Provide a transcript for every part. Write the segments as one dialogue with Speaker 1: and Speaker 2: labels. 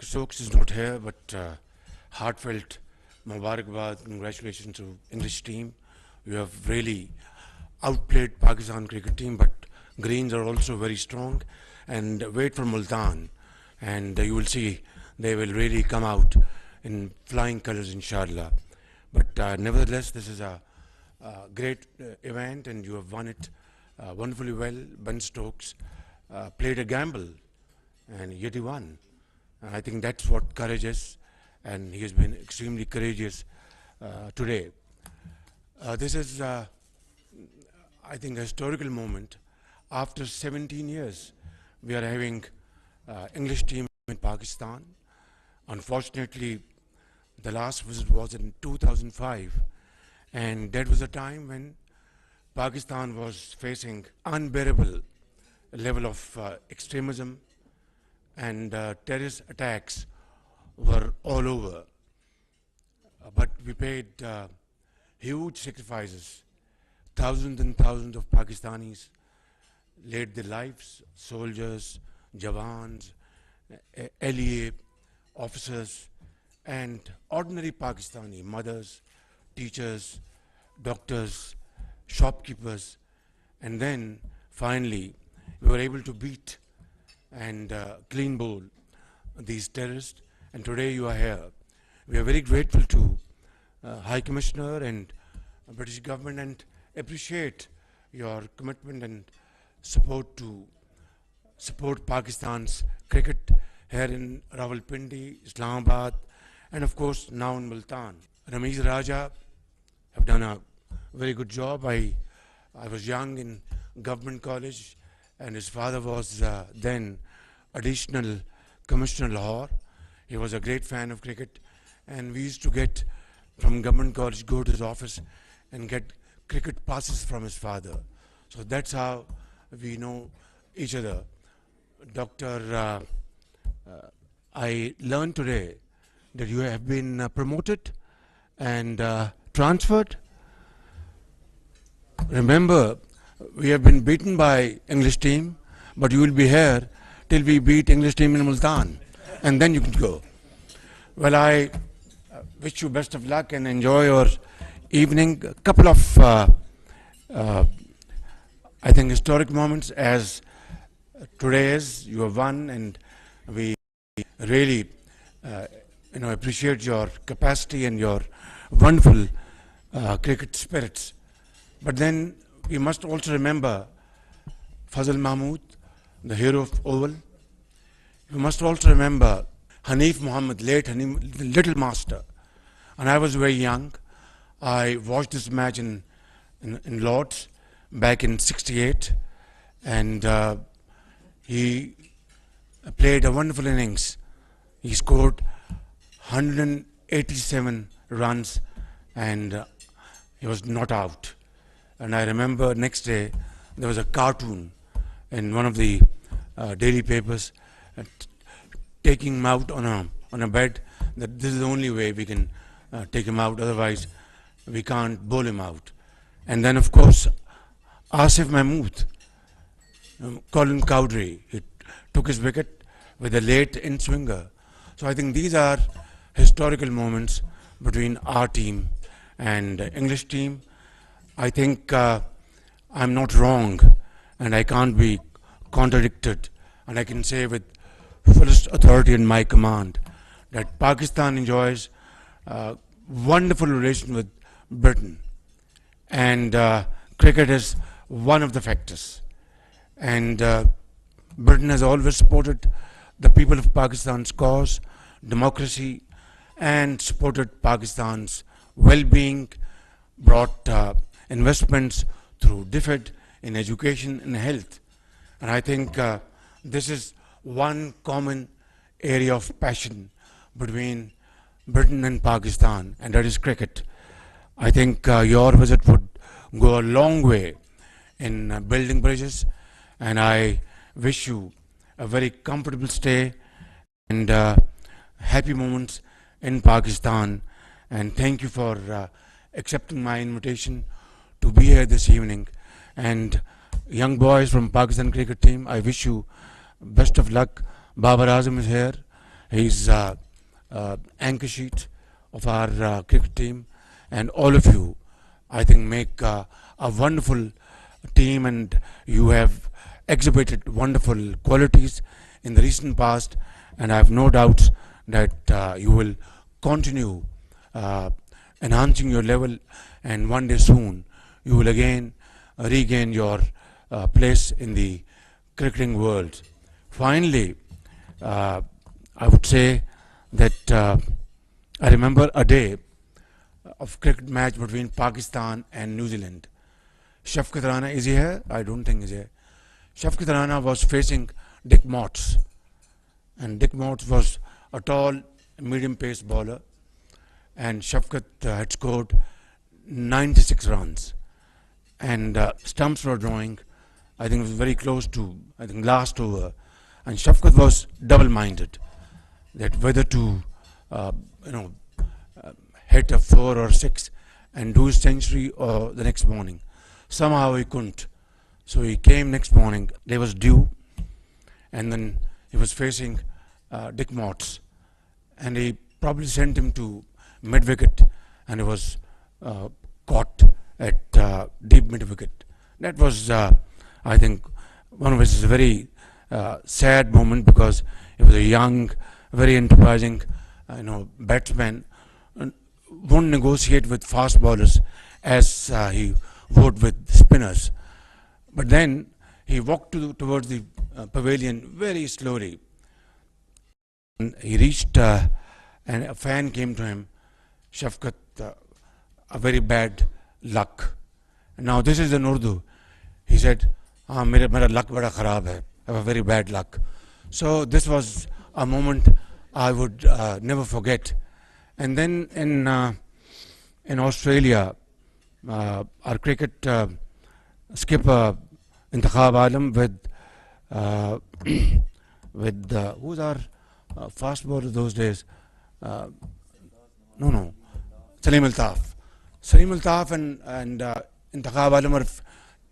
Speaker 1: Stokes is not here, but heartfelt Mubarakbad, congratulations to English team. You have really outplayed Pakistan cricket team, but Greens are also very strong. And wait for Multan, and you will see they will really come out in flying colors, inshallah. But nevertheless, this is a great event, and you have won it wonderfully well. Ben Stokes played a gamble, and yet he won. And I think that's what courage is, and he has been extremely courageous today. This is, I think, a historical moment. After 17 years, we are having English team in Pakistan. Unfortunately, the last visit was in 2005, and that was a time when Pakistan was facing unbearable level of extremism, and terrorist attacks were all over. But we paid huge sacrifices. Thousands and thousands of Pakistanis laid their lives, soldiers, jawans, LEA officers, and ordinary Pakistani mothers, teachers, doctors, shopkeepers. And then finally we were able to beat and clean bowl these terrorists, and today you are here. We are very grateful to High Commissioner and British government, and appreciate your commitment and support to support Pakistan's cricket here in Rawalpindi, Islamabad, and of course now in Multan. Ramesh Raja have done a very good job. I was young in government college, and his father was then additional commissioner Lahore. He was a great fan of cricket, and we used to get from government college, go to his office and get cricket passes from his father. So that's how we know each other. Doctor, I learned today that you have been promoted and transferred. Remember, we have been beaten by English team, but you will be here till we beat English team in Multan, and then you can go. Well, I wish you best of luck and enjoy your evening. A couple of, I think, historic moments as today is. You have won, and we really, appreciate your capacity and your wonderful cricket spirits. But then we must also remember Fazal Mahmood, the hero of Oval. We must also remember Hanif Muhammad, late Hanif, little master. And I was very young. I watched this match in Lords back in '68, and he played a wonderful innings. He scored 187 runs, and he was not out. And I remember next day there was a cartoon in one of the daily papers taking him out on a bed, that this is the only way we can take him out, otherwise we can't bowl him out. And then of course Asif Mahmood, Colin Cowdrey, he took his wicket with a late in-swinger. So I think these are historical moments between our team and English team. I think I'm not wrong, and I can't be contradicted, and I can say with fullest authority in my command that Pakistan enjoys wonderful relation with Britain, and cricket is one of the factors. And Britain has always supported the people of Pakistan's cause, democracy, and supported Pakistan's well-being, brought investments through DFID in education and health. And I think this is one common area of passion between Britain and Pakistan, and that is cricket. I think your visit would go a long way in building bridges, and I wish you a very comfortable stay and happy moments in Pakistan. And thank you for accepting my invitation to be here this evening. And young boys from Pakistan cricket team, I wish you best of luck. Babar Azam is here, He's anchor sheet of our cricket team, and all of you, I think, make a wonderful team, and you have exhibited wonderful qualities in the recent past, and I have no doubts that you will continue enhancing your level, and one day soon you will again regain your place in the cricketing world. Finally, I would say that I remember a day of cricket match between Pakistan and New Zealand. Shafqat Rana, is he here? I don't think he's here. Shafqat Rana was facing Dick Motts, and Dick Motts was a tall, medium-paced bowler, and Shafqat had scored 96 runs, and stumps were drawing. I think it was very close to, I think, last over, and Shafqat was double-minded that whether to, hit a 4 or 6 and do his century or the next morning. Somehow he couldn't. So he came next morning, there was dew, and then he was facing Dick Motts, and he probably sent him to mid-wicket, and he was caught at deep mid-wicket. That was, I think, one of his very sad moment, because he was a young, very enterprising, batsman, won't negotiate with fast bowlers as he would with spinners. But then he walked towards the pavilion very slowly. And he reached, and a fan came to him, Shafqat, a very bad luck. Now this is in Urdu. He said, mera luck bada kharab hai. I have a very bad luck. So this was a moment I would never forget. And then in Australia, our cricket skipper Intikhab Alam with who's our fast bowler those days? Salim Altaf. Salim Altaf and Intikhab Alam are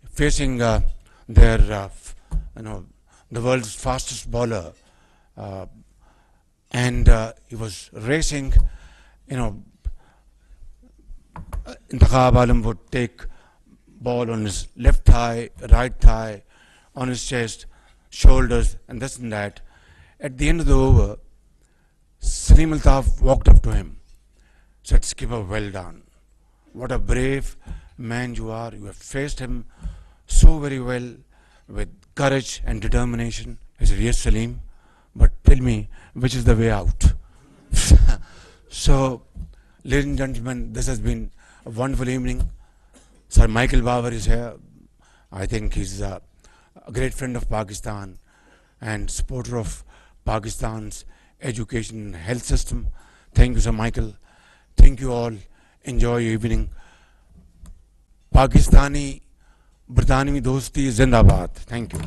Speaker 1: facing their the world's fastest bowler, and he was racing. Intikhab Alam would take ball on his left thigh, right thigh, on his chest, shoulders, and this and that. At the end of the over, Salim Altaf walked up to him, said, "Skipper, well done. What a brave man you are. You have faced him so very well, with courage and determination." He said, "Yes, Salim, but tell me, which is the way out?" So, ladies and gentlemen, this has been a wonderful evening. Sir Michael Babar is here. I think he's a great friend of Pakistan and supporter of Pakistan's education and health system. Thank you, Sir Michael. Thank you all. Enjoy your evening. Pakistani Britanniya Dosti Zindabad. Thank you.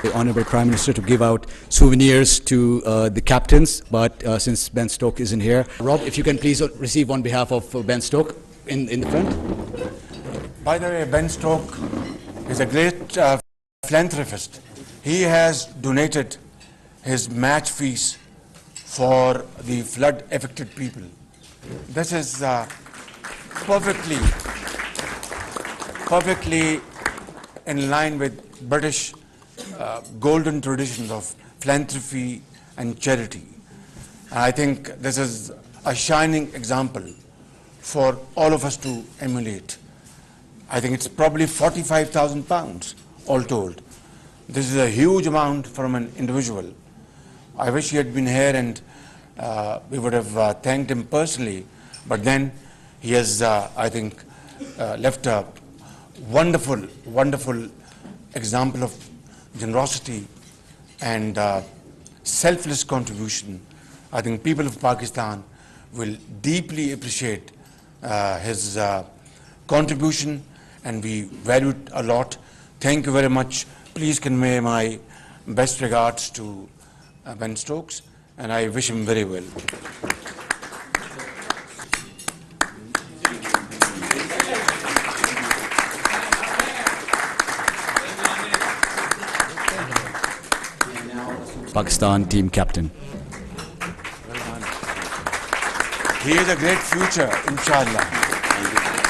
Speaker 2: The Honourable Prime Minister to give out souvenirs to the captains, but since Ben Stokes isn't here, Rob, if you can please receive on behalf of Ben Stokes in the front.
Speaker 1: By the way, Ben Stokes is a great philanthropist. He has donated his match fees for the flood-affected people. This is perfectly in line with British golden traditions of philanthropy and charity. I think this is a shining example for all of us to emulate. I think it's probably £45,000 all told. This is a huge amount from an individual. I wish he had been here and we would have thanked him personally, but then he has, I think, left a wonderful example of generosity and selfless contribution. I think people of Pakistan will deeply appreciate his contribution, and we value it a lot. Thank you very much. Please convey my best regards to Ben Stokes, and I wish him very well.
Speaker 2: Pakistan team captain.
Speaker 1: He has a great future, inshallah.